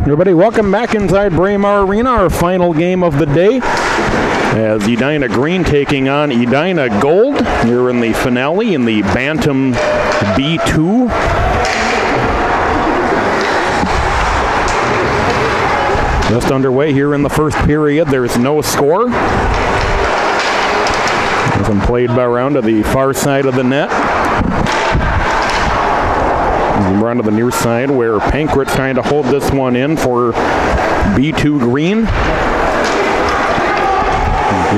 Everybody, welcome back inside Braemar Arena, our final game of the day. As Edina Green taking on Edina Gold here in the finale in the Bantam B2. Just underway here in the first period. There's no score. This one played around to the far side of the net. Around to the near side where Pankrat's trying to hold this one in for B2 Green.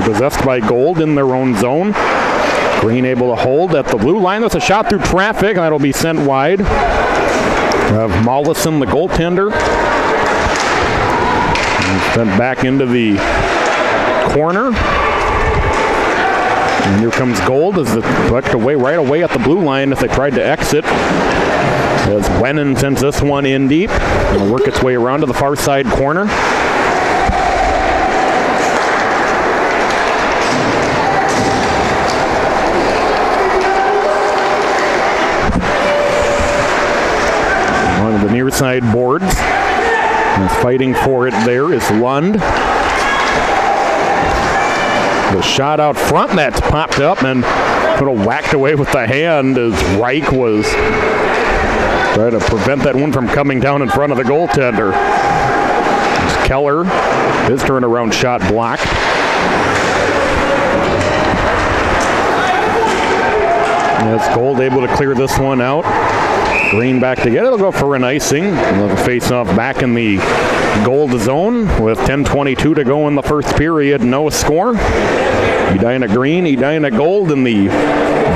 Possessed by Gold in their own zone. Green able to hold at the blue line. That's a shot through traffic. That'll be sent wide. Of Mollison, the goaltender. And sent back into the corner. And here comes Gold as they collect away right away at the blue line as they tried to exit. As Wennon sends this one in deep. It'll work its way around to the far side corner. Along the near side boards. And fighting for it there is Lund. The shot out front that's popped up and sort of whacked away with the hand as Reich was trying to prevent that one from coming down in front of the goaltender. It's Keller, his turnaround shot blocked. As Gold able to clear this one out. Green back to get it. It'll go for an icing. Another face-off back in the Gold zone with 10:22 to go in the first period. No score. Edina Green, Edina Gold in the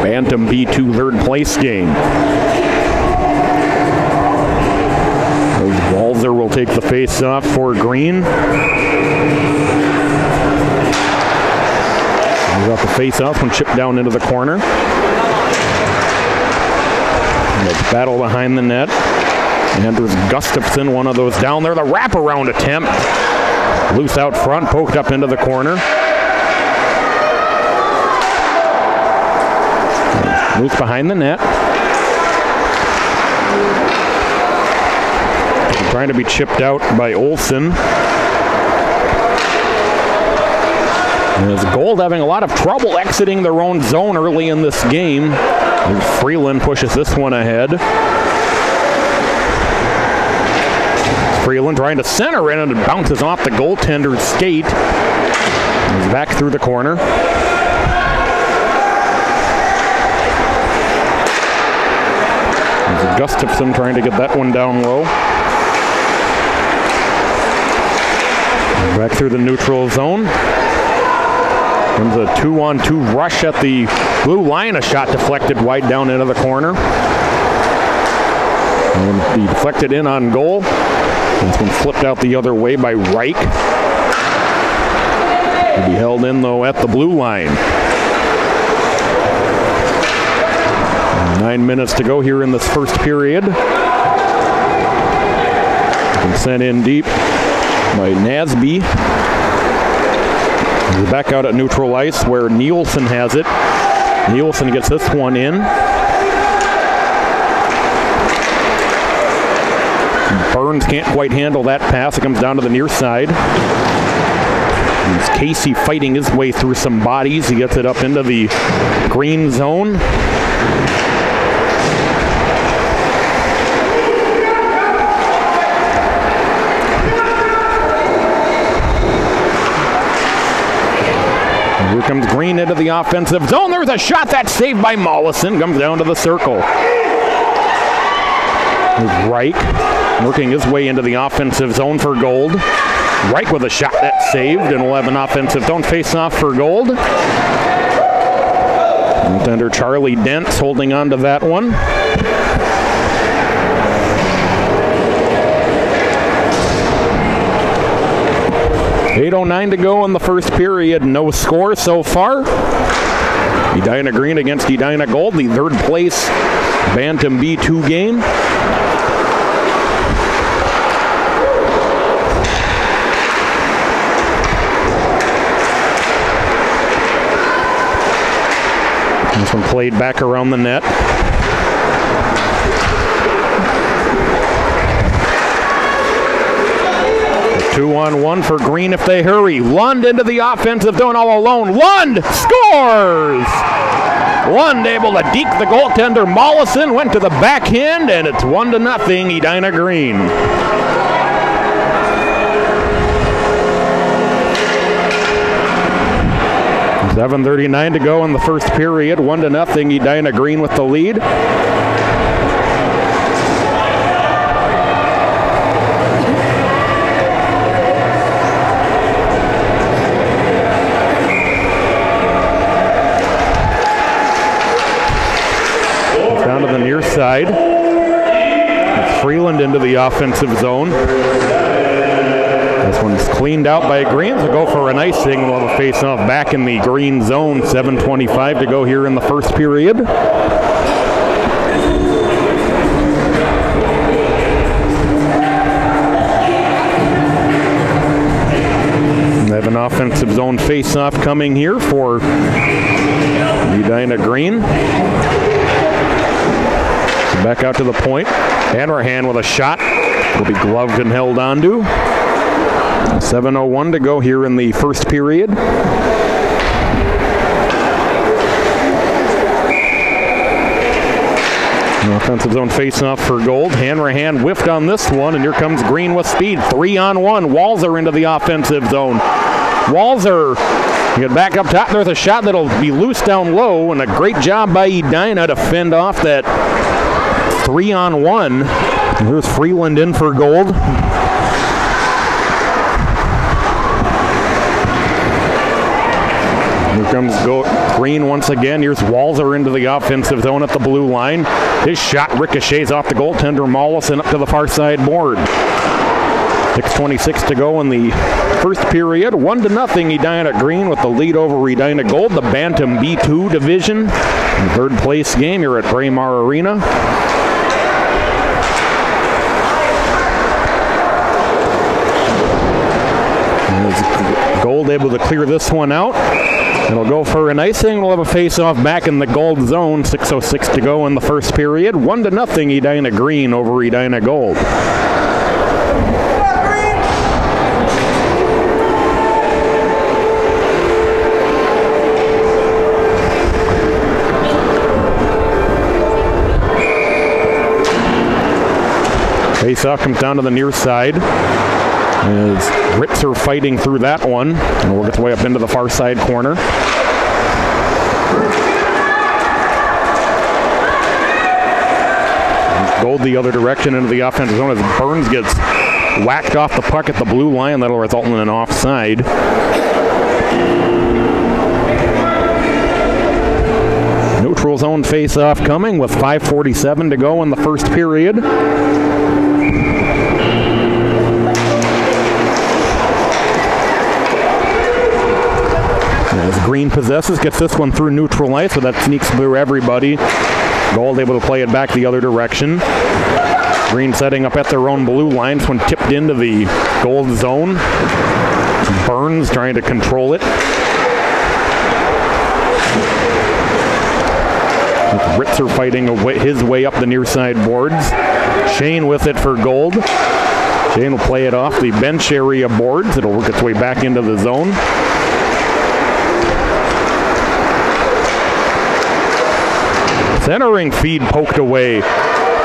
Bantam B2 third place game. Walzer will take the face-off for Green. He got the face-off and chipped down into the corner. Battle behind the net. Anders Gustafsson, one of those down there. The wraparound attempt. Loose out front, poked up into the corner. Loose behind the net. Trying to be chipped out by Olsen. As Gold having a lot of trouble exiting their own zone early in this game. Freeland pushes this one ahead. Freeland trying to center in and it bounces off the goaltender's skate. He's back through the corner. Gustafsson trying to get that one down low. Back through the neutral zone. Comes a 2-on-2 rush at the blue line. A shot deflected wide down into the corner. And he deflected in on goal. It's been flipped out the other way by Reich. He'll be held in though at the blue line. 9 minutes to go here in this first period. And sent in deep by Nasby. He's back out at neutral ice where Nielsen has it. Nielsen gets this one in. Burns can't quite handle that pass. It comes down to the near side. It's Casey fighting his way through some bodies. He gets it up into the green zone. Here comes Green into the offensive zone. There's a shot that's saved by Mollison. Comes down to the circle. There's Reich working his way into the offensive zone for Gold. Reich with a shot that's saved, and we'll have an offensive zone face-off for Gold. Goaltender Charlie Dent's holding on to that one. .809 to go in the first period. No score so far. Edina Green against Edina Gold, the third place Bantam B2 game. This one played back around the net. 2-on-1 for Green if they hurry. Lund into the offensive zone all alone. Lund scores! Lund able to deke the goaltender. Mollison went to the backhand, and it's 1-0 Edina Green. .7:39 to go in the first period. 1-0 Edina Green with the lead. Down to the near side. It's Freeland into the offensive zone. This one's cleaned out by Green. They'll go for an icing. We'll have a face-off back in the Green zone. 7:25 to go here in the first period. They have an offensive zone face-off coming here for Edina Green. Back out to the point. Hanrahan with a shot. Will be gloved and held onto. 7:01 to go here in the first period. An offensive zone face-off for Gold. Hanrahan whiffed on this one, and here comes Green with speed. 3-on-1. Walzer into the offensive zone. Walzer, you get back up top. There's a shot that'll be loose down low, and a great job by Edina to fend off that 3-on-1. Here's Freeland in for Gold. Here comes Green once again. Here's Walzer into the offensive zone at the blue line. His shot ricochets off the goaltender Mollison up to the far side board. 6:26 to go in the first period. 1-0 Edina Green with the lead over Edina Gold, the Bantam B2 division. Third place game here at Braemar Arena. Gold able to clear this one out. It'll go for an icing. We'll have a face-off back in the Gold zone. 6:06 to go in the first period. 1-0 Edina Green over Edina Gold. Face-off comes down to the near side. As Ritzer fighting through that one, and we'll get the way up into the far side corner. Gold the other direction into the offensive zone as Burns gets whacked off the puck at the blue line. That'll result in an offside. Neutral zone face-off coming with 5:47 to go in the first period. As Green possesses, gets this one through neutral ice, so that sneaks through everybody. Gold able to play it back the other direction. Green setting up at their own blue line. This one tipped into the Gold zone. Burns trying to control it. Ritzer fighting his way up the near side boards. Shane with it for Gold. Shane will play it off the bench area boards. It'll work its way back into the zone. Centering feed poked away.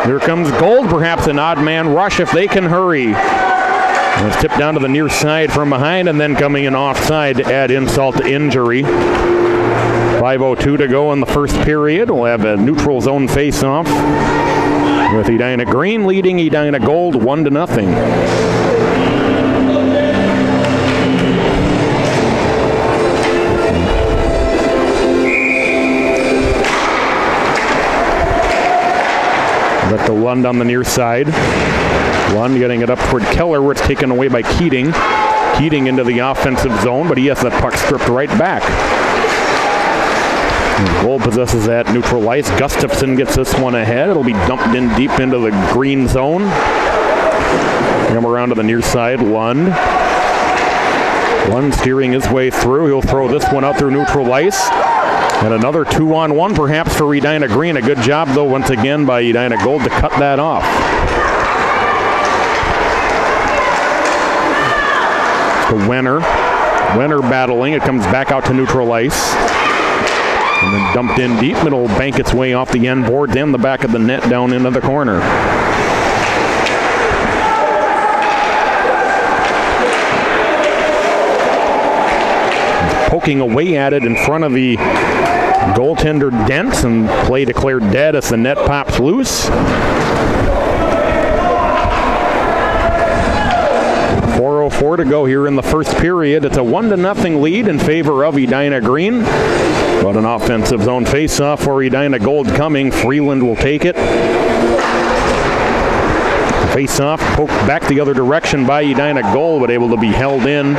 Here comes Gold, perhaps an odd man rush if they can hurry. It's tipped down to the near side from behind and then coming in offside to add insult to injury. 5:02 to go in the first period. We'll have a neutral zone face-off with Edina Green leading Edina Gold 1-0. Back to Lund on the near side. Lund getting it up toward Keller where it's taken away by Keating. Keating into the offensive zone, but he has that puck stripped right back. Gold possesses that neutral ice. Gustafson gets this one ahead. It'll be dumped in deep into the Green zone. Come around to the near side. Lund steering his way through. He'll throw this one out through neutral ice. And another 2-on-1 perhaps for Edina Green. A good job, though, once again by Edina Gold to cut that off. to Wenner. Wenner battling. It comes back out to neutral ice. And then dumped in deep. It'll bank its way off the end boards and the back of the net down into the corner. Poking away at it in front of the goaltender Dent, and play declared dead as the net pops loose. 4:04 to go here in the first period. It's a 1-0 lead in favor of Edina Green. But an offensive zone face-off for Edina Gold coming. Freeland will take it. Face-off poked back the other direction by Edina Gold, but able to be held in.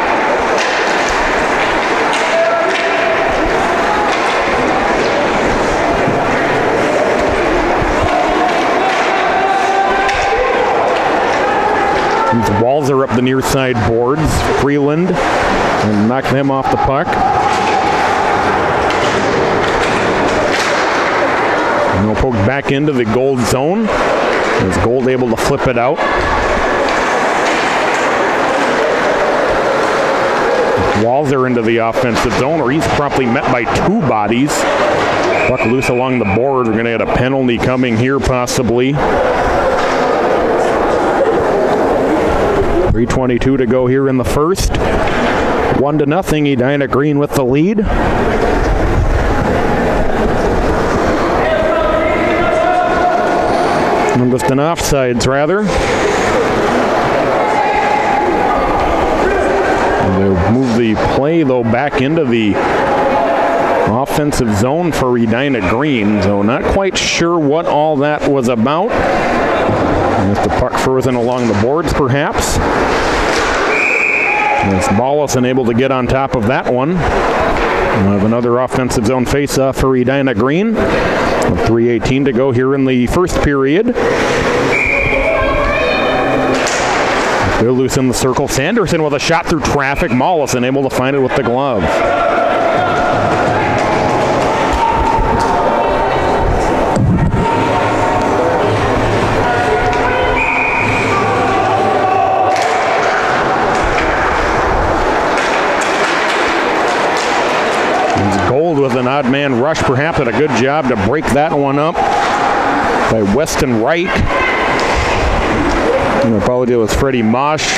These walls are up the near side boards. Freeland and knock them off the puck. And they'll poke back into the Gold zone. Is Gold able to flip it out? Walls are into the offensive zone, or he's promptly met by two bodies. Puck loose along the board. We're going to get a penalty coming here, possibly. 3:22 to go here in the first. 1-0, Edina Green with the lead. And just an offsides, rather. And they move the play, though, back into the offensive zone for Edina Green. So not quite sure what all that was about. With the puck frozen along the boards, perhaps. As Mollison able to get on top of that one. We'll have another offensive zone face-off for Edina Green. With 3:18 to go here in the first period. They're loose in the circle. Sanderson with a shot through traffic. Mollison able to find it with the glove. Gold with an odd man rush, perhaps did a good job to break that one up by Weston Wright. And apology was Freddie Mosh.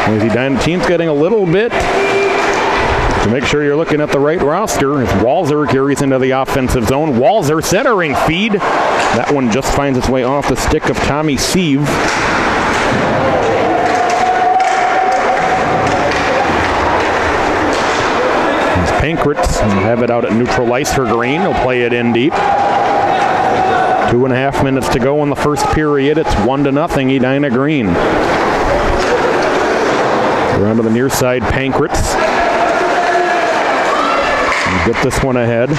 The Edina team's getting a little bit to make sure you're looking at the right roster. As Walzer carries into the offensive zone. Walzer centering feed. That one just finds its way off the stick of Tommy Sieve. Pankrats have it out at neutral ice for Green. He'll play it in deep. 2.5 minutes to go in the first period. It's 1-0 Edina Green. Around to the near side, Pankrats. Get this one ahead.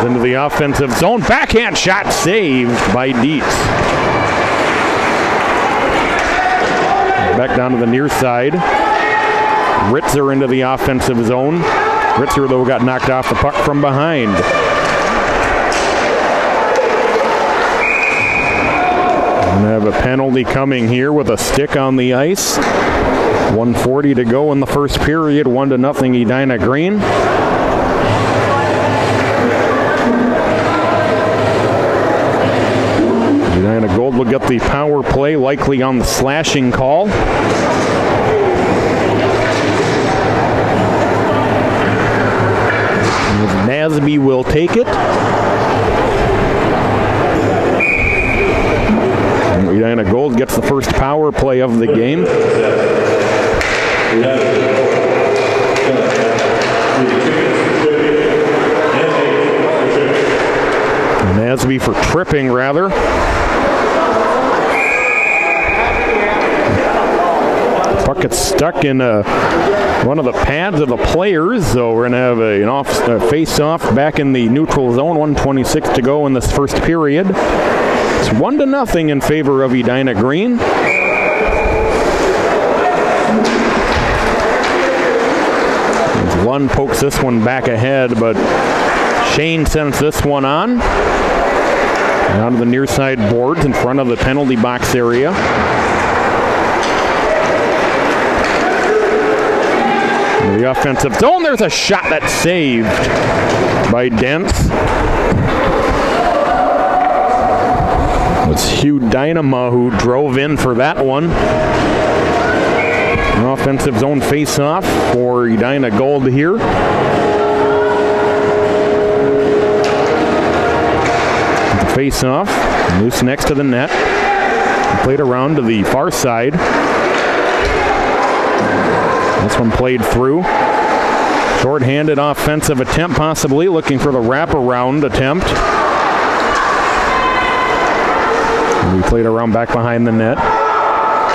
Into the offensive zone. Backhand shot saved by Dietz. Back down to the near side. Ritzer into the offensive zone. Ritzer, though, got knocked off the puck from behind. And have a penalty coming here with a stick on the ice. 1:40 to go in the first period. 1-0 Edina Green. Edina Gold will get the power play, likely on the slashing call. Nasby will take it. And Edina Gold gets the first power play of the game. Nasby for tripping, rather. The puck gets stuck in one of the pads of the players, so we're going to have a face-off back in the neutral zone. 1:26 to go in this first period. It's 1-0 in favor of Edina Green. Lund pokes this one back ahead, but Shane sends this one on. Out of the near side boards in front of the penalty box area. The offensive zone, there's a shot that's saved by Dents. It's Hugh Dynama who drove in for that one. An offensive zone face-off for Edina Gold here. The face-off, loose next to the net. Played around to the far side. This one played through. Short-handed offensive attempt, possibly looking for the wraparound attempt. And we played around back behind the net.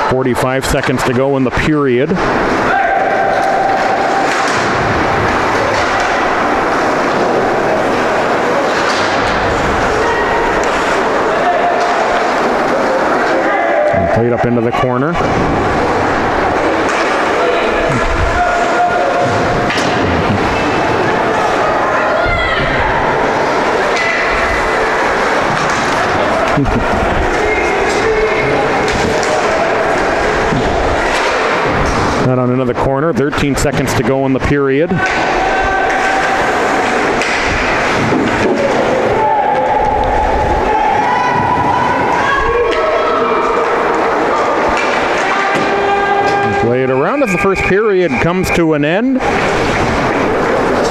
45 seconds to go in the period. And played up into the corner. Not on another corner. 13 seconds to go in the period. Play it around as the first period comes to an end.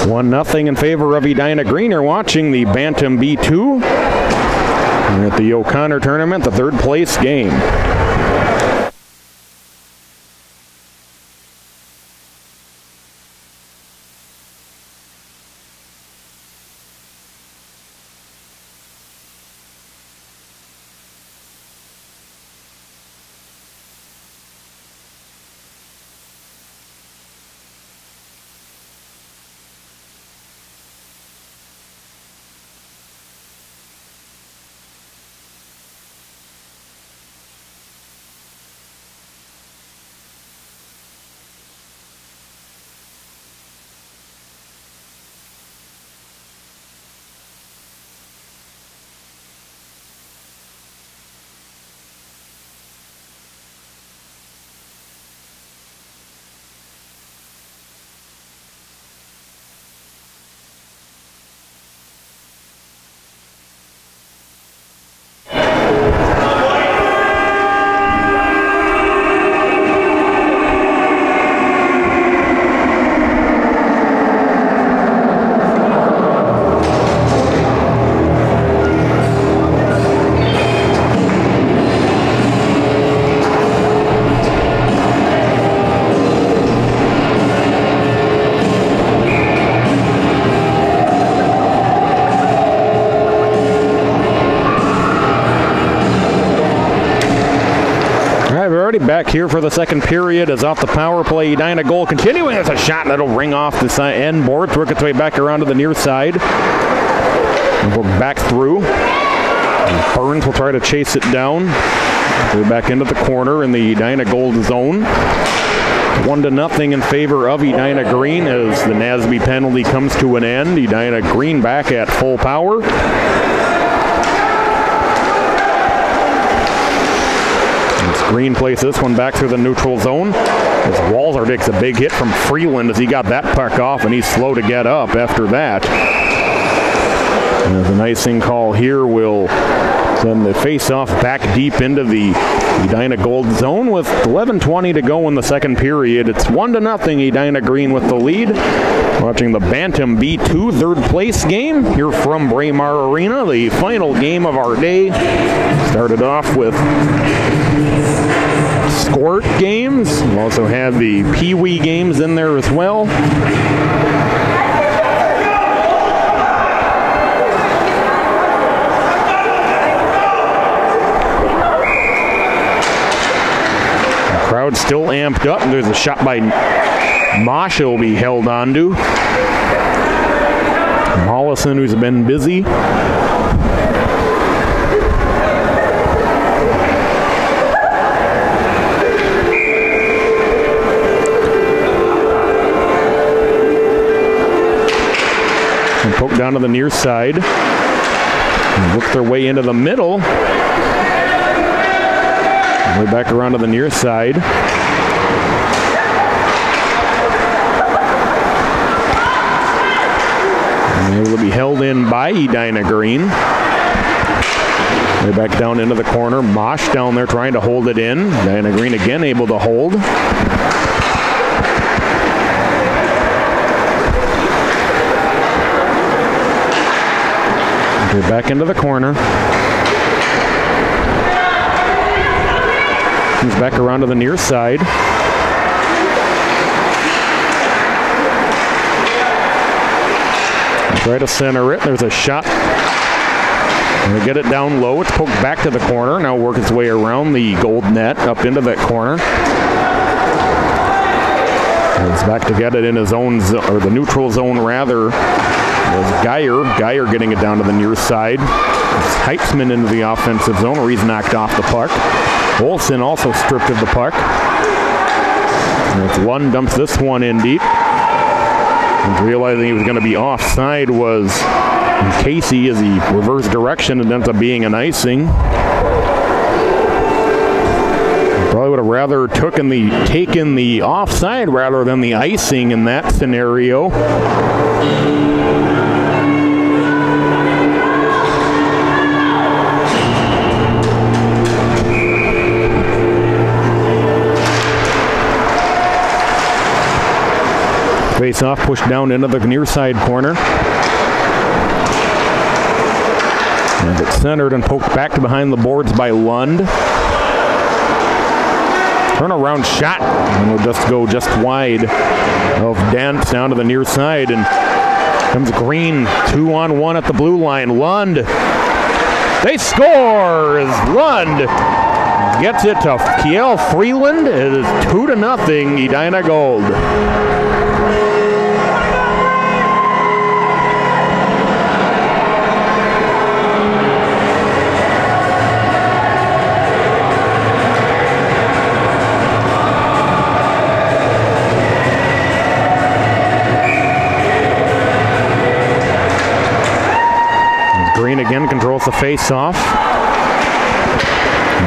1-0 in favor of Edina Green. You're watching the Bantam B2 at the O'Connor tournament, the third place game. Back here for the second period is off the power play. Edina goal continuing. It's a shot that'll ring off the end board. Work its way back around to the near side. And we're back through. And Burns will try to chase it down. Go back into the corner in the Edina Gold zone. 1-0 in favor of Edina Green as the Nasby penalty comes to an end. Edina Green back at full power. Green plays this one back through the neutral zone. As Walzer takes a big hit from Freeland as he got that puck off, and he's slow to get up after that. And as an icing call here will send the face-off back deep into the Edina Gold zone with 11:20 to go in the second period. It's 1-0 Edina Green with the lead. Watching the Bantam B2 third place game here from Braemar Arena, the final game of our day. Started off with Squirt games. We also had the Pee Wee games in there as well. The crowd still amped up, and there's a shot by Mosh will be held onto. Mollison, who's been busy. down to the near side. Work their way into the middle. Way back around to the near side. And able to be held in by Edina Green. Way back down into the corner. Mosh down there trying to hold it in. Edina Green again able to hold. Way back into the corner. Comes back around to the near side. Try to center it. There's a shot. And they get it down low. It's poked back to the corner. Now work its way around the gold net up into that corner. It's back to get it in his own or the neutral zone rather. There's Geyer getting it down to the near side. It's Heipsman into the offensive zone where he's knocked off the puck. Olsen also stripped of the puck. And it's Lund dumps this one in deep. And realizing he was going to be offside was Casey as he reversed direction and ends up being an icing. Probably would have rather taken the offside rather than the icing in that scenario. Face off, pushed down into the near side corner. And it's centered and poked back to behind the boards by Lund. Turnaround shot. And will just go just wide of Dent down to the near side. And comes Green 2-on-1 at the blue line. Lund. They score as Lund gets it to Kiel Freeland. It is 2-0 Edina Gold. Green again controls the face-off.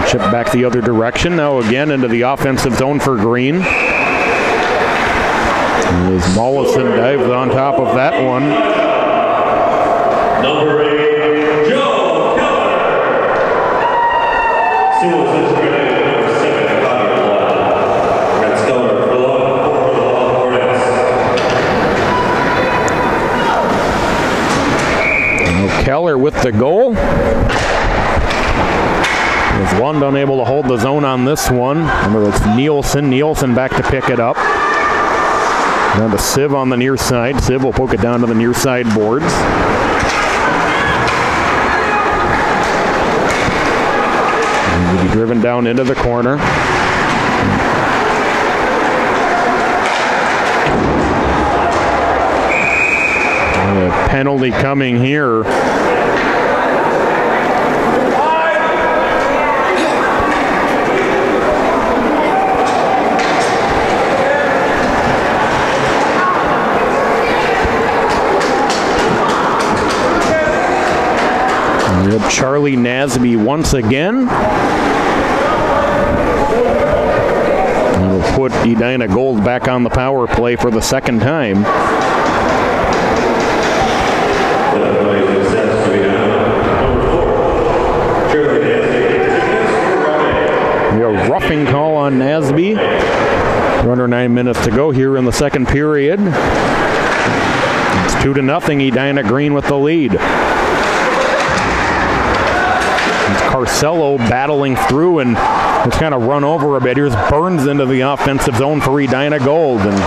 Chip back the other direction. Now again into the offensive zone for Green. As Mollison dives on top of that one. Number 8, Joe Keller. Number 7, Bobby Blood. Red Stellar for the Hornets. Keller with the goal. Is Lund unable to hold the zone on this one. Remember, it's Nielsen. Nielsen back to pick it up. Down to Siv on the near side. Siv will poke it down to the near side boards. And will be driven down into the corner. And a penalty coming here. Charlie Nasby once again. And will put Edina Gold back on the power play for the second time. A roughing call on Nasby. Under 9 minutes to go here in the second period. It's 2-0. Edina Green with the lead. Carcello battling through and it's kind of run over a bit. Here's Burns into the offensive zone for Edina Gold. And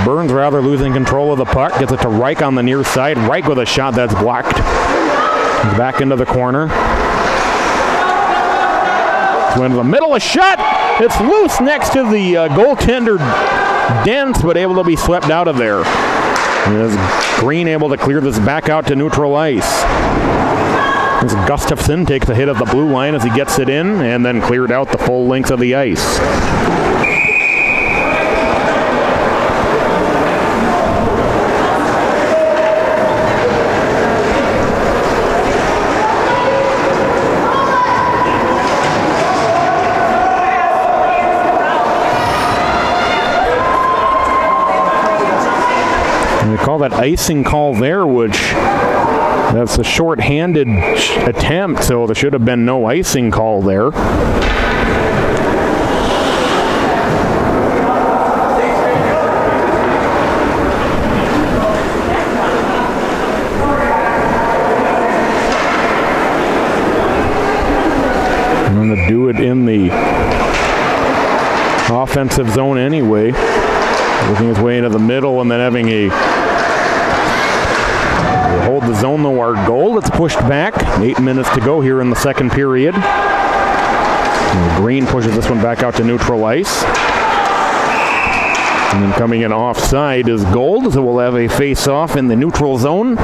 Burns rather losing control of the puck. Gets it to Reich on the near side. Reich with a shot that's blocked. He's back into the corner. So into the middle, a shot. It's loose next to the goaltender Dent, but able to be swept out of there. And as Green able to clear this back out to neutral ice. As Gustafsson takes a hit of the blue line as he gets it in and then cleared out the full length of the ice. that icing call there, which that's a short-handed attempt, so there should have been no icing call there. I'm going to do it in the offensive zone anyway. Working his way into the middle and then having a hold the zone though. Our goal, it's pushed back. 8 minutes to go here in the second period. And Green pushes this one back out to neutral ice. And then coming in offside is Gold, so we'll have a face-off in the neutral zone.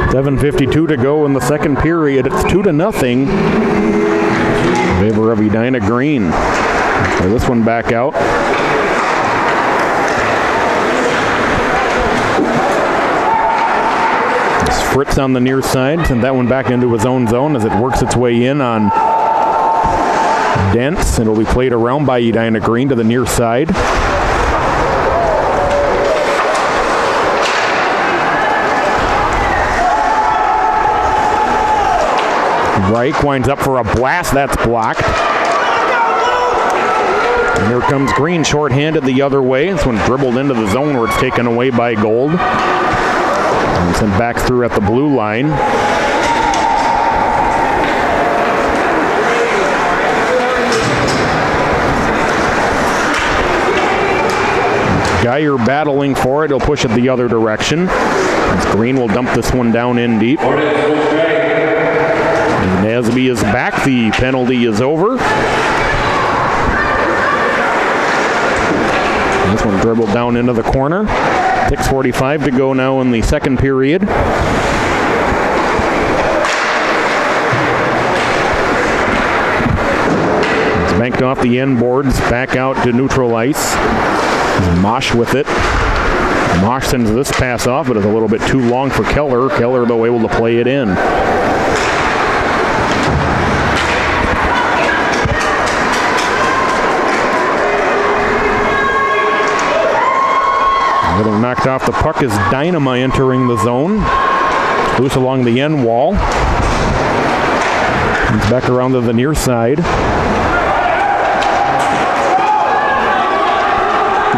.7:52 to go in the second period. It's 2-0 in favor of Edina Green. Play this one back out. It's Fritz on the near side. Sent that one back into his own zone as it works its way in on Dents. It'll be played around by Edina Green to the near side. Reich winds up for a blast. That's blocked. And here comes Green, short-handed the other way. This one dribbled into the zone where it's taken away by Gold. And sent back through at the blue line. Geyer battling for it. He'll push it the other direction. As Green will dump this one down in deep. Nasby is back. The penalty is over. And this one dribbled down into the corner. 6:45 to go now in the second period. It's banked off the end boards, back out to neutral ice. Mosh with it. Mosh sends this pass off, but it's a little bit too long for Keller. Keller, though, able to play it in. Getting knocked off the puck is Dynama entering the zone. Loose along the end wall. It's back around to the near side.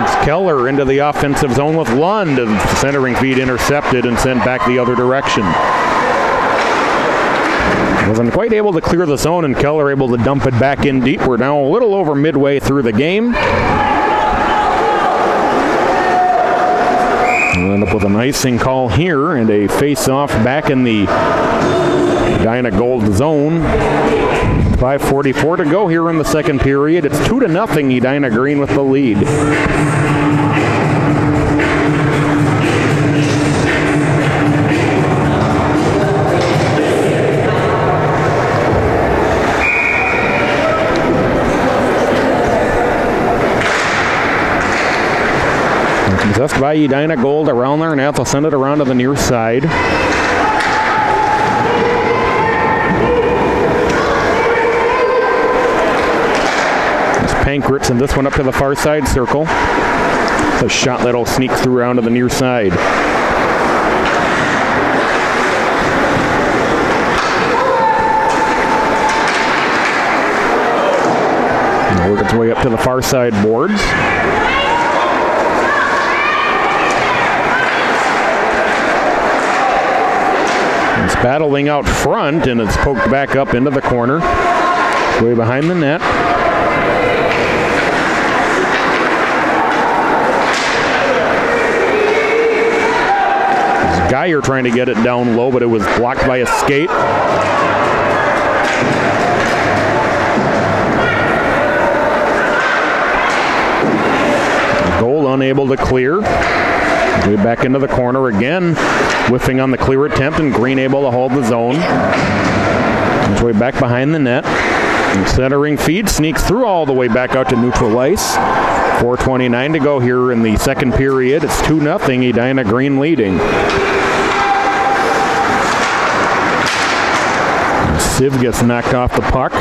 It's Keller into the offensive zone with Lund. And centering feed intercepted and sent back the other direction. Wasn't quite able to clear the zone, and Keller able to dump it back in deep. We're now a little over midway through the game. We'll end up with an icing call here and a face-off back in the Edina Gold zone. 5:44 to go here in the second period. It's 2-0 Edina Green with the lead. Possessed by Edina Gold around there, and now they'll send it around to the near side. It's Pankratz, and this one up to the far side circle. It's a shot that'll sneak through around to the near side. And work its way up to the far side boards. It's battling out front, and it's poked back up into the corner. Way behind the net. There's Geyer trying to get it down low, but it was blocked by a skate. Goal unable to clear. Way back into the corner again, whiffing on the clear attempt, and Green able to hold the zone. It's way back behind the net. And centering feed sneaks through all the way back out to neutral ice. 4:29 to go here in the second period. It's 2-0, Edina Green leading. Siv gets knocked off the puck.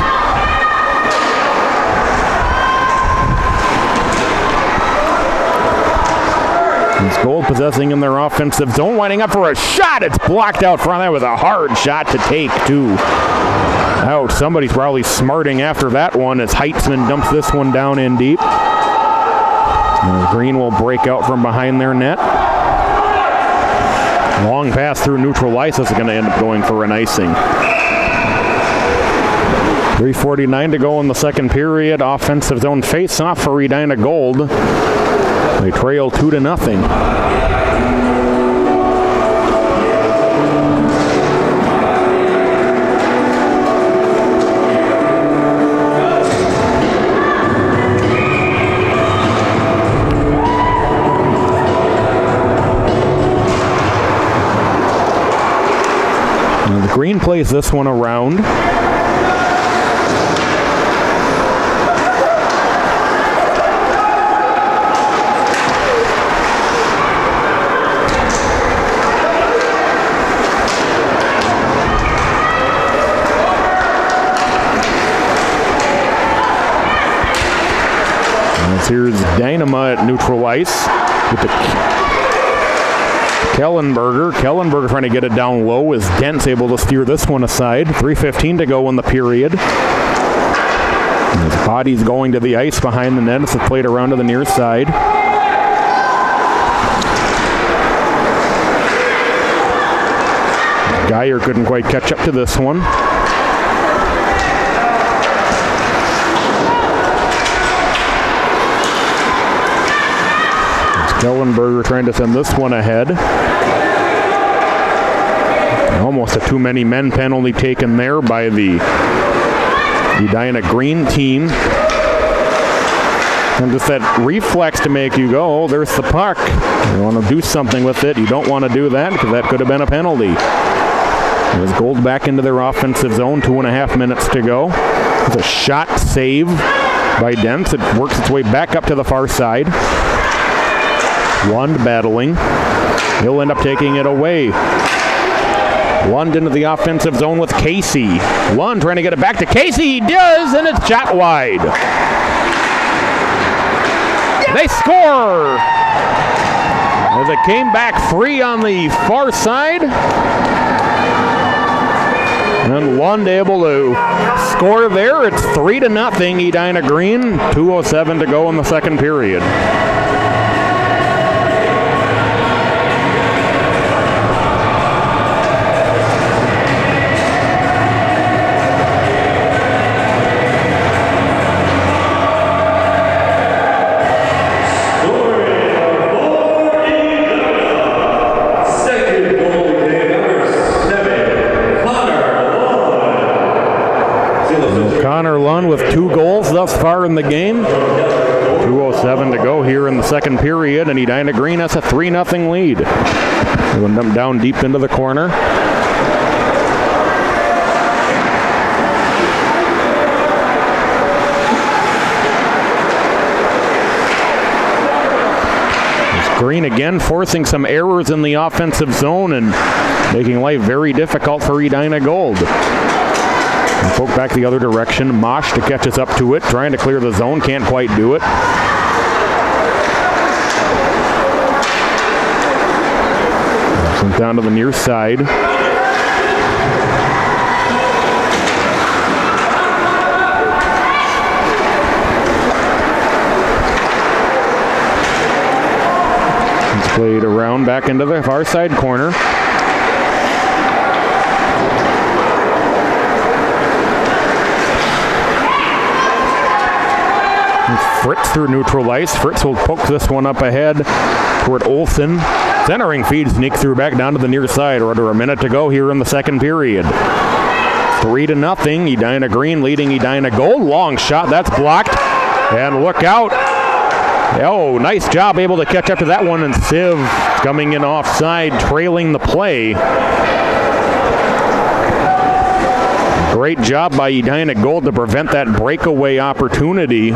It's Gold possessing in their offensive zone, lining up for a shot. It's blocked out front. That was a hard shot to take, too. Out. Somebody's probably smarting after that one as Heitzman dumps this one down in deep. And Green will break out from behind their net. Long pass through neutral ice. This is going to end up going for an icing. 3:49 to go in the second period. Offensive zone face-off for Edina Gold. They trail 2-0. Now the Green plays this one around. Here's Dynama at neutral ice with the Kellenberger. Kellenberger trying to get it down low as Dent's able to steer this one aside. 3:15 to go in the period. And his body's going to the ice behind the net as it's played around to the near side. Geyer couldn't quite catch up to this one. Kellenberger trying to send this one ahead. Almost a too many men penalty taken there by the Edina Green team. And just that reflex to make you go, oh, there's the puck. You want to do something with it. You don't want to do that because that could have been a penalty. There's Gold back into their offensive zone. 2.5 minutes to go. It's a shot save by Dents. It works its way back up to the far side. Lund battling. He'll end up taking it away. Lund into the offensive zone with Casey. Lund trying to get it back to Casey. He does, and it's shot wide. They score! As it came back free on the far side. And Lund able to score there. It's 3-0 Edina Green. 2:07 to go in the second period. With 2 goals thus far in the game. 2:07 to go here in the second period, and Edina Green has a 3-0 lead. Moving them down deep into the corner. Green again forcing some errors in the offensive zone and making life very difficult for Edina Gold. And poke back the other direction. Mosh to catch us up to it. Trying to clear the zone. Can't quite do it. Sent down to the near side. It's played around back into the far side corner. Fritz through neutral ice. Fritz will poke this one up ahead toward Olsen. Centering feed sneak through back down to the near side. We're under a minute to go here in the second period. 3-0. Edina Green leading Edina Gold. Long shot. That's blocked. And look out. Oh, nice job able to catch up to that one. And Civ coming in offside, trailing the play. Great job by Edina Gold to prevent that breakaway opportunity.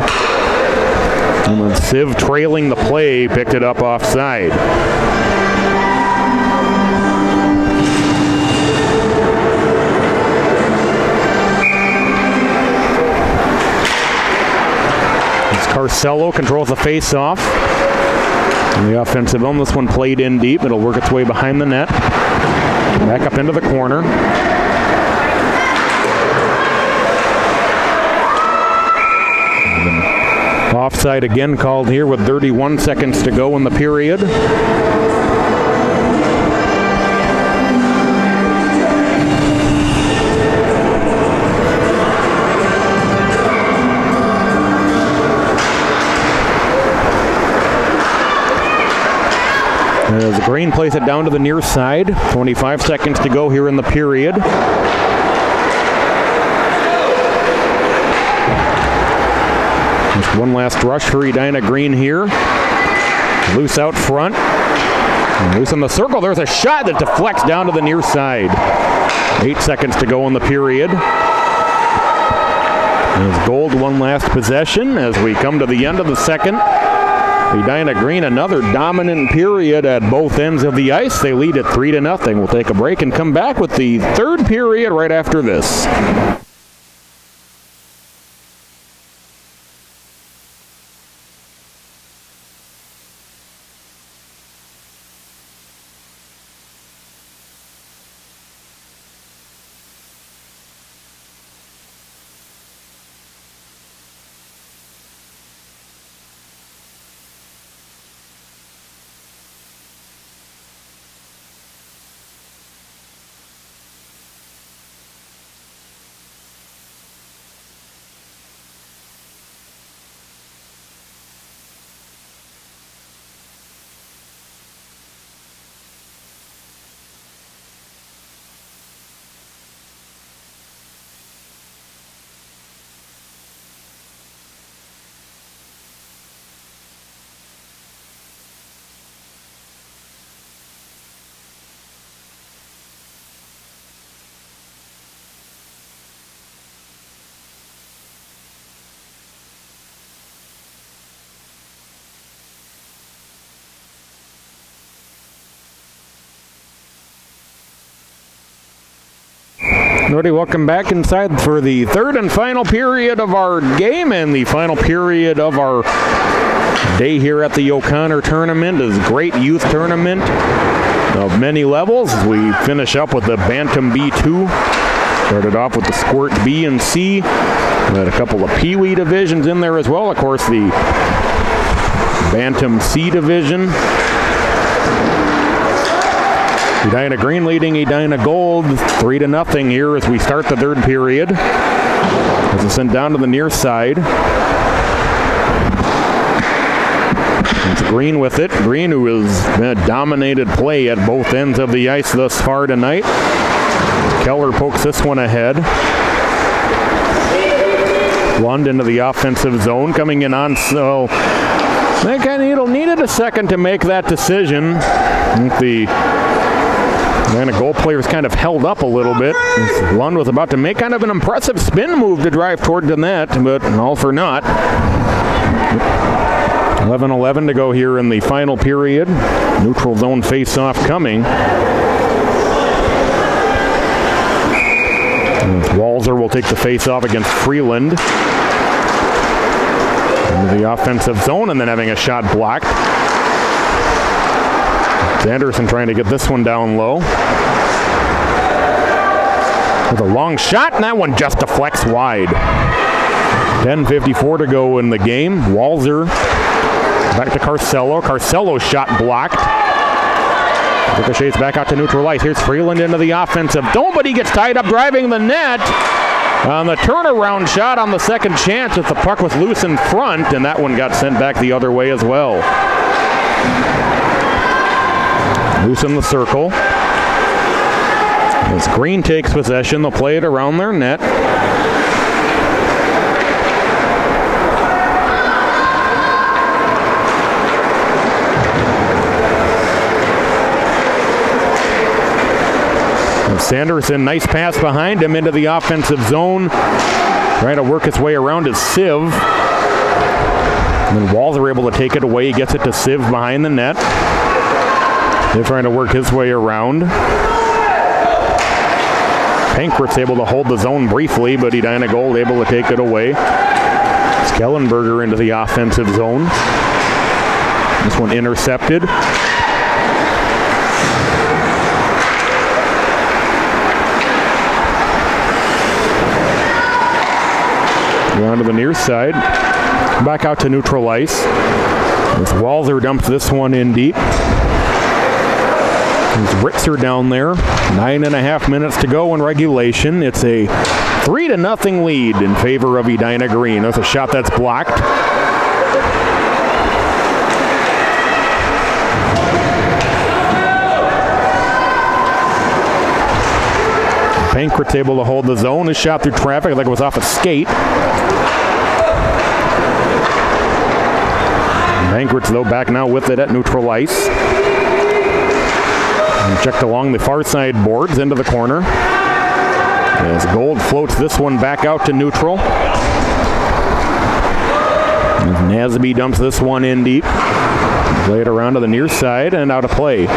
And then Civ trailing the play, picked it up offside. As Carcello controls the face-off. And the offensive zone, this one played in deep. It'll work its way behind the net. Back up into the corner. Offside again called here with 31 seconds to go in the period. As Green plays it down to the near side. 25 seconds to go here in the period. Just one last rush for Edina Green here. Loose out front. And loose in the circle. There's a shot that deflects down to the near side. 8 seconds to go in the period. As Gold one last possession as we come to the end of the second. Edina Green, another dominant period at both ends of the ice. They lead it 3-0. We'll take a break and come back with the third period right after this. Alrighty, welcome back inside for the third and final period of our game and the final period of our day here at the O'Connor Tournament. Is a great youth tournament of many levels. We finish up with the Bantam B2. Started off with the Squirt B and C. We had a couple of Pee-wee divisions in there as well. Of course, the Bantam C division. Edina Green leading Edina Gold 3-0 here as we start the third period. As it's sent down to the near side. It's Green with it. Green, who has been a dominated play at both ends of the ice thus far tonight. Keller pokes this one ahead. Lund into the offensive zone, coming in on, so they kind of needed a second to make that decision. The Atlanta goal players kind of held up a little bit. Lund was about to make kind of an impressive spin move to drive toward the net, but all for naught. 11-11 to go here in the final period. Neutral zone face-off coming. Walzer will take the face-off against Freeland. Into the offensive zone and then having a shot blocked. Anderson trying to get this one down low. With a long shot, and that one just deflects wide. 10:54 to go in the game. Walzer back to Carcello. Carcello's shot blocked. Ricochets back out to neutral ice. Here's Freeland into the offensive zone, but he gets tied up driving the net. On the turnaround shot on the second chance, as the puck was loose in front, and that one got sent back the other way as well. Loose in the circle. As Green takes possession, they'll play it around their net. Sanderson, nice pass behind him into the offensive zone. Trying to work his way around his Sieve. And then Walzer able to take it away. He gets it to Sieve behind the net. They're trying to work his way around. Pankrat's able to hold the zone briefly, but Edina Gold able to take it away. Skellenberger into the offensive zone. This one intercepted. Down to the near side. Back out to neutral ice. As Walzer dumps this one in deep. There's Ritzer down there. 9.5 minutes to go in regulation. It's a 3-0 lead in favor of Edina Green. There's a shot that's blocked. Banquet's able to hold the zone. His shot through traffic like it was off a skate. Banquet's, though, back now with it at neutral ice. And checked along the far side boards into the corner. As Gold floats this one back out to neutral. As Nasby dumps this one in deep. Play it around to the near side and out of play.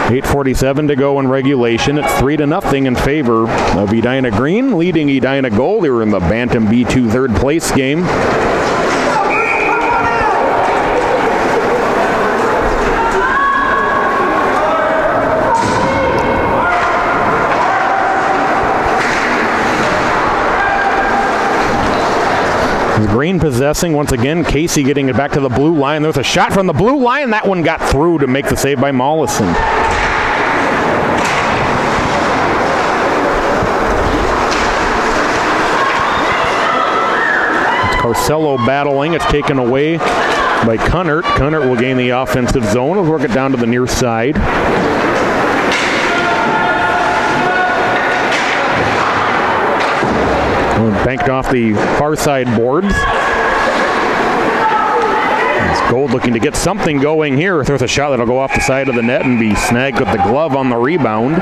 8:47 to go in regulation. It's 3-0 in favor of Edina Green, leading Edina Gold. They were in the Bantam B2 third place game. Green possessing once again. Casey getting it back to the blue line. There's a shot from the blue line. That one got through to make the save by Mollison. It's Carcello battling. It's taken away by Cunnert. Cunnert will gain the offensive zone. We'll work it down to the near side. Banked off the far side boards. It's Gold looking to get something going here. There's a shot that'll go off the side of the net and be snagged with the glove on the rebound. We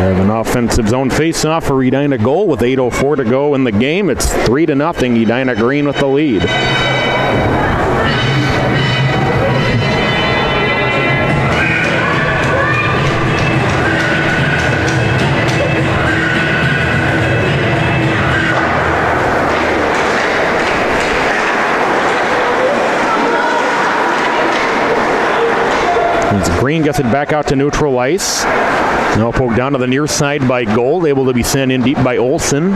have an offensive zone face-off for Edina Gold with 8:04 to go in the game. It's 3-0. Edina Green with the lead. Green gets it back out to neutral ice. Now poked down to the near side by Gold, able to be sent in deep by Olsen.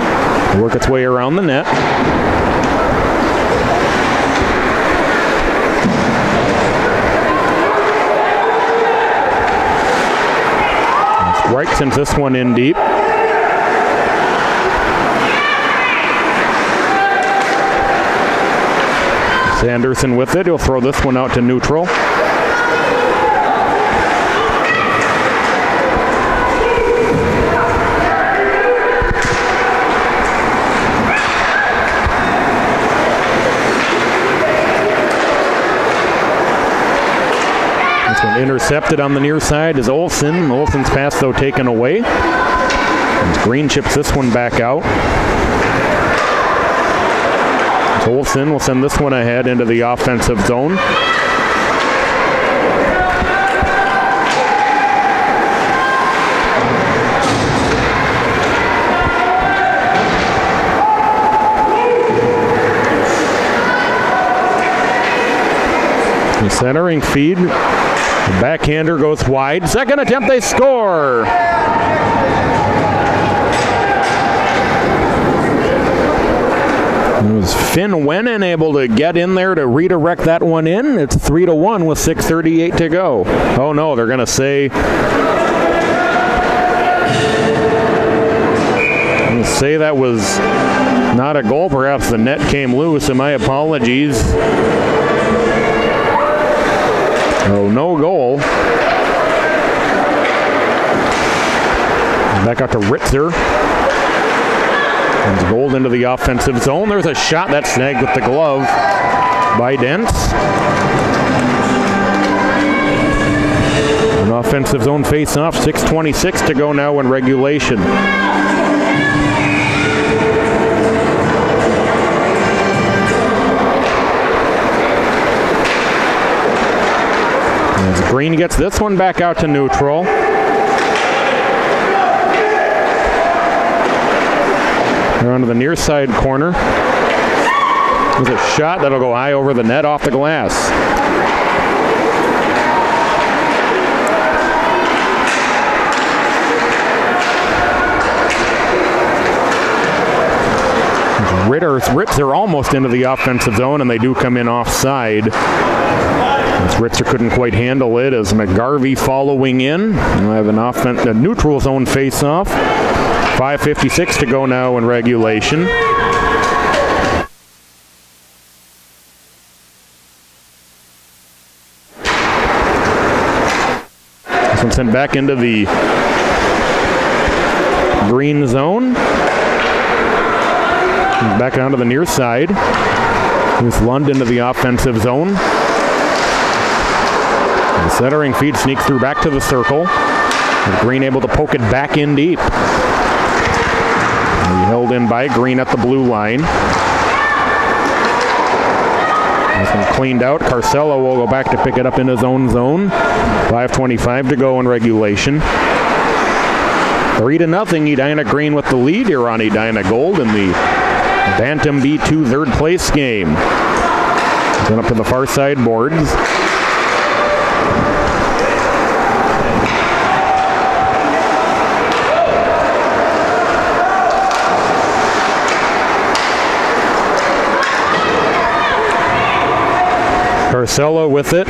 Work its way around the net. Wright sends this one in deep. Sanderson with it. He'll throw this one out to neutral. Intercepted on the near side is Olsen. Olsen's pass, though, taken away. And Green chips this one back out. Olsen will send this one ahead into the offensive zone. The centering feed. The backhander goes wide. Second attempt, they score. It was Finn Wennon able to get in there to redirect that one in. It's 3-1 with 6:38 to go. Oh no, they're going to say that was not a goal. Perhaps the net came loose, and my apologies. Oh, no goal. Back out to Ritzer. And Gold into the offensive zone. There's a shot that's snagged with the glove by Dents. An offensive zone face-off. 6:26 to go now in regulation. Green gets this one back out to neutral. Around to the near side corner. There's a shot that'll go high over the net off the glass. Ritzer almost into the offensive zone, and they do come in offside. As Ritzer couldn't quite handle it, as McGarvey following in. We'll have a neutral zone face-off. 5:56 to go now in regulation. This one sent back into the green zone. Back onto the near side. Here's Lund into the offensive zone. The centering feed sneaks through back to the circle. And Green able to poke it back in deep. And held in by Green at the blue line. This one cleaned out. Carcelo will go back to pick it up in his own zone. 5:25 to go in regulation. 3-0 Edina Green with the lead here on Edina Gold in the Bantam B2 third place game. Going up to the far side boards. Carcelo with it.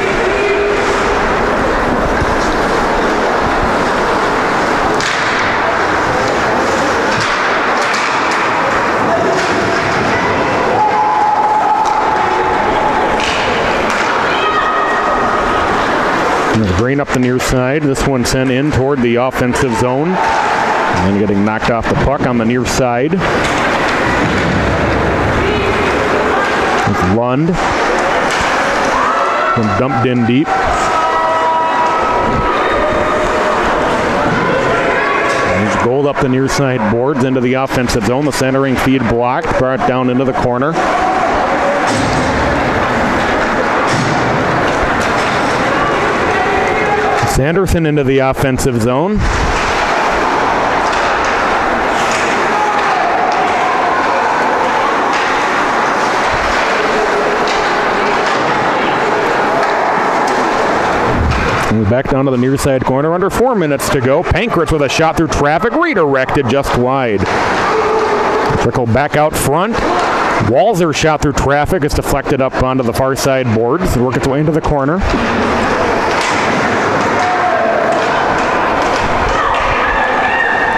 Green up the near side. This one sent in toward the offensive zone. And then getting knocked off the puck on the near side. It's Lund. And dumped in deep. There's Gold up the near side boards into the offensive zone. The centering feed blocked, brought down into the corner. Sanderson into the offensive zone. And back down to the near side corner. Under 4 minutes to go. Pankratz with a shot through traffic. Redirected just wide. Trickle back out front. Walzer shot through traffic. It's deflected up onto the far side boards. Work its way into the corner.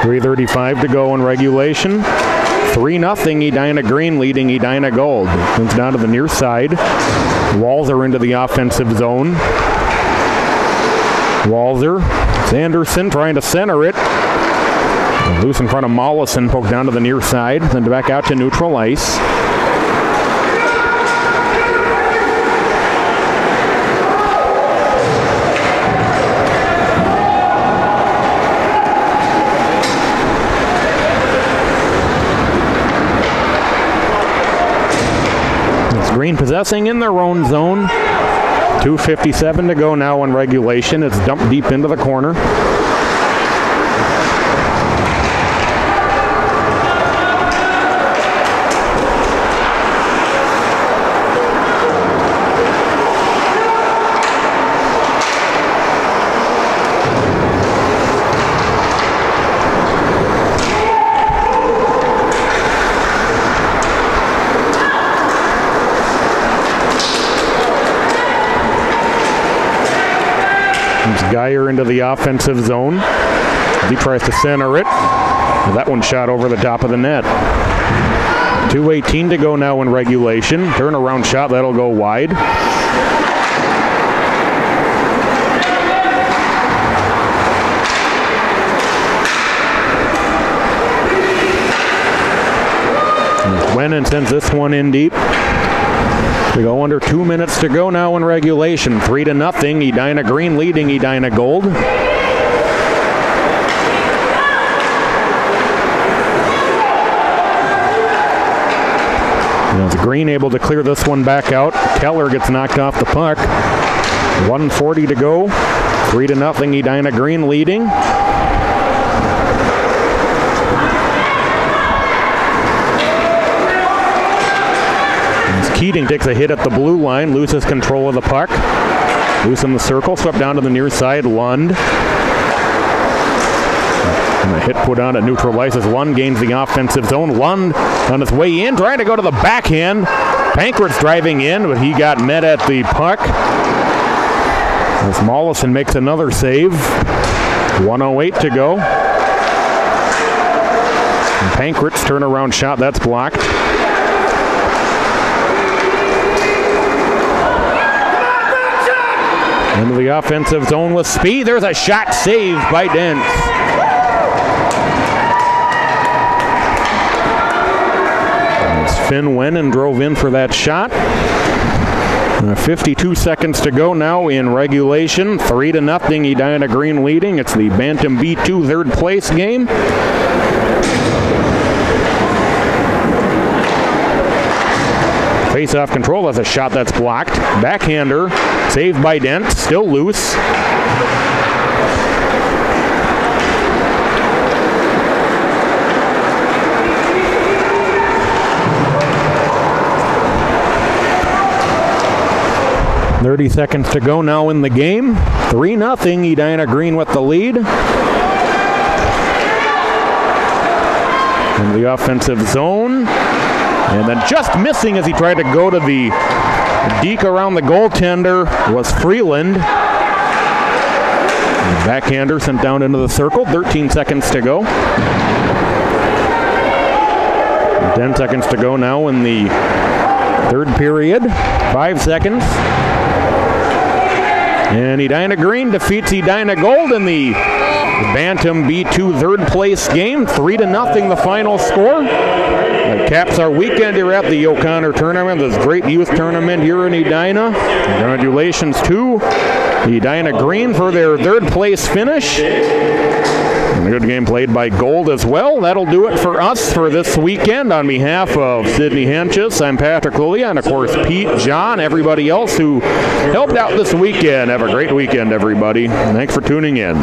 .335 to go in regulation. 3-0 Edina Green leading Edina Gold. Comes down to the near side. Walzer into the offensive zone. Walzer. Sanderson trying to center it. Loose in front of Mollison. Poked down to the near side. Then back out to neutral ice. Green possessing in their own zone. 2:57 to go now in regulation. It's dumped deep into the corner. Geyer into the offensive zone. He tries to center it. That one shot over the top of the net. 2:18 to go now in regulation. Turnaround shot, that'll go wide. Wennon sends this one in deep. We go under 2 minutes to go now in regulation. 3-0. Edina Green leading Edina Gold. As Green able to clear this one back out. Keller gets knocked off the puck. 1:40 to go. 3-0. Edina Green leading. Keating takes a hit at the blue line, loses control of the puck. Loose in the circle, swept down to the near side, Lund. And a hit put on at neutral ice as Lund gains the offensive zone. Lund on his way in, trying to go to the backhand. Pankrat's driving in, but he got met at the puck. As Mollison makes another save. 1:08 to go. And Pankrat's turnaround shot, that's blocked. Into the offensive zone with speed. There's a shot saved by Dents. As Finn went and drove in for that shot. 52 seconds to go now in regulation. 3-0, Edina Green leading. It's the Bantam B2 third place game. Face-off control has a shot that's blocked. Backhander saved by Dent, still loose. .30 seconds to go now in the game. 3-0, Edina Green with the lead. In the offensive zone. And then just missing as he tried to go to the deke around the goaltender was Freeland. And backhander sent down into the circle. 13 seconds to go. 10 seconds to go now in the third period. 5 seconds. And Edina Green defeats Edina Gold in the Bantam B2 third place game. 3-0 the final score. That caps our weekend here at the O'Connor Tournament, this great youth tournament here in Edina. Congratulations to Edina Green for their third place finish. And a good game played by Gold as well. That'll do it for us for this weekend. On behalf of Sydney Henches, I'm Patrick Lillia, and of course Pete, John, everybody else who helped out this weekend. Have a great weekend, everybody. Thanks for tuning in.